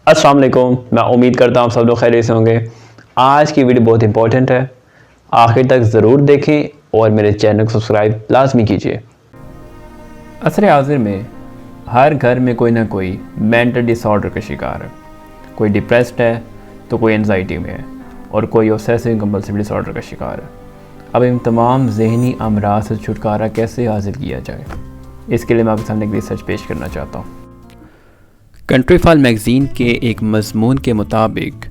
अस्सलाम वालेकुम। मैं उम्मीद करता हूँ सब लोग खैरियत से होंगे। आज की वीडियो बहुत इंपॉर्टेंट है, आखिर तक ज़रूर देखें और मेरे चैनल को सब्सक्राइब लाजमी कीजिए। असर हाजिर में हर घर में कोई ना कोई मेंटल डिसऑर्डर का शिकार है। कोई डिप्रेस्ड है तो कोई एनजाइटी में है और कोई ऑब्सेसिव कंपल्सिव डिसऑर्डर का शिकार है। अब इन तमाम जहनी अमराज से छुटकारा कैसे हासिल किया जाए, इसके लिए मैं आपके सामने एक रिसर्च पेश करना चाहता हूँ। कंट्रीफॉल मैगज़ीन के एक मज़मून के मुताबिक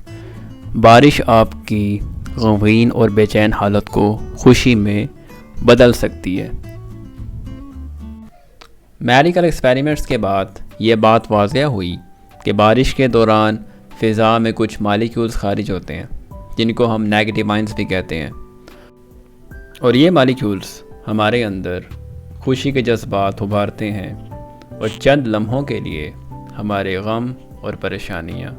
बारिश आपकी गमगीन और बेचैन हालत को खुशी में बदल सकती है। मेडिकल एक्सपेरिमेंट्स के बाद ये बात वाज़ह हुई कि बारिश के दौरान फ़िज़ा में कुछ मॉलिक्यूल्स खारिज होते हैं जिनको हम नेगेटिव आयंस भी कहते हैं, और ये मॉलिक्यूल्स हमारे अंदर खुशी के जज्बात उभारते हैं और चंद लम्हों के लिए हमारे गम और परेशानियां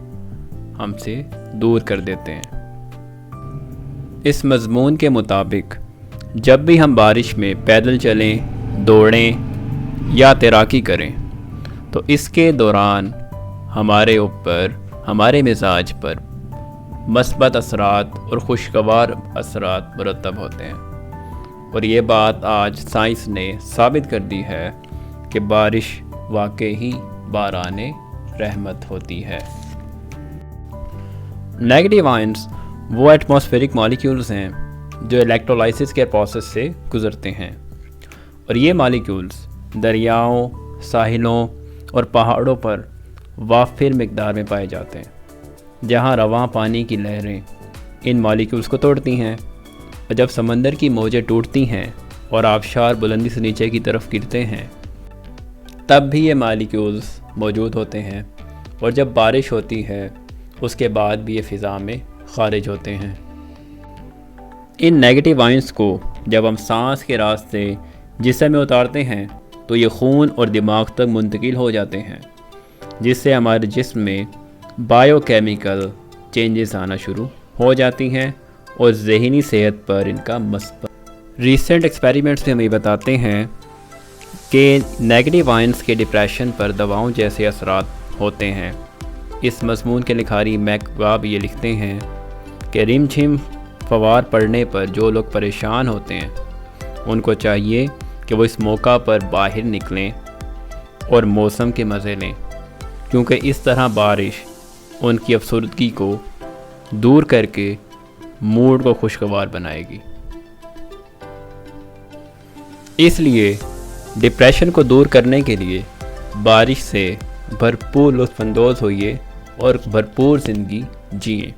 हमसे दूर कर देते हैं। इस मज़मून के मुताबिक जब भी हम बारिश में पैदल चलें, दौड़ें या तैराकी करें तो इसके दौरान हमारे ऊपर, हमारे मिजाज पर मस्बत असरात और खुशगवार असरात मुरतब होते हैं। और ये बात आज साइंस ने साबित कर दी है कि बारिश वाकई ही बाराने रहमत होती है। नेगेटिव आयंस वो एटमॉस्फेरिक मॉलिक्यूल्स हैं जो इलेक्ट्रोलाइसिस के प्रोसेस से गुजरते हैं, और ये मॉलिक्यूल्स दरियाओं, साहिलों और पहाड़ों पर वाफिर मिकदार में पाए जाते हैं, जहाँ रवां पानी की लहरें इन मॉलिक्यूल्स को तोड़ती हैं। और जब समंदर की मौजें टूटती हैं और आबशार बुलंदी से नीचे की तरफ गिरते हैं, तब भी ये मॉलिक्यूल्स मौजूद होते हैं, और जब बारिश होती है उसके बाद भी ये फ़िज़ा में ख़ारिज होते हैं। इन नेगेटिव आयंस को जब हम सांस के रास्ते जिस्म में उतारते हैं तो ये खून और दिमाग तक मुंतकिल हो जाते हैं, जिससे हमारे जिस्म में बायोकेमिकल चेंजेस आना शुरू हो जाती हैं और ज़हनी सेहत पर इनका मस्बत। रीसेंट एक्सपेरिमेंट्स में हमें बताते हैं कि नेगेटिव आयंस के डिप्रेशन पर दवाओं जैसे असरात होते हैं। इस मज़मून के लिखारी मैकवाब ये लिखते हैं कि रिमझिम फवार पड़ने पर जो लोग परेशान होते हैं उनको चाहिए कि वो इस मौका पर बाहर निकलें और मौसम के मज़े लें, क्योंकि इस तरह बारिश उनकी अफसरदगी को दूर करके मूड को खुशगवार बनाएगी। इसलिए डिप्रेशन को दूर करने के लिए बारिश से भरपूर लुत्फ़अंदोज़ होइए और भरपूर ज़िंदगी जिए।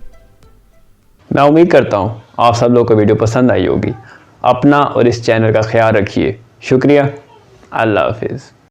मैं उम्मीद करता हूँ आप सब लोगों को वीडियो पसंद आई होगी। अपना और इस चैनल का ख्याल रखिए। शुक्रिया। अल्लाह हाफिज़।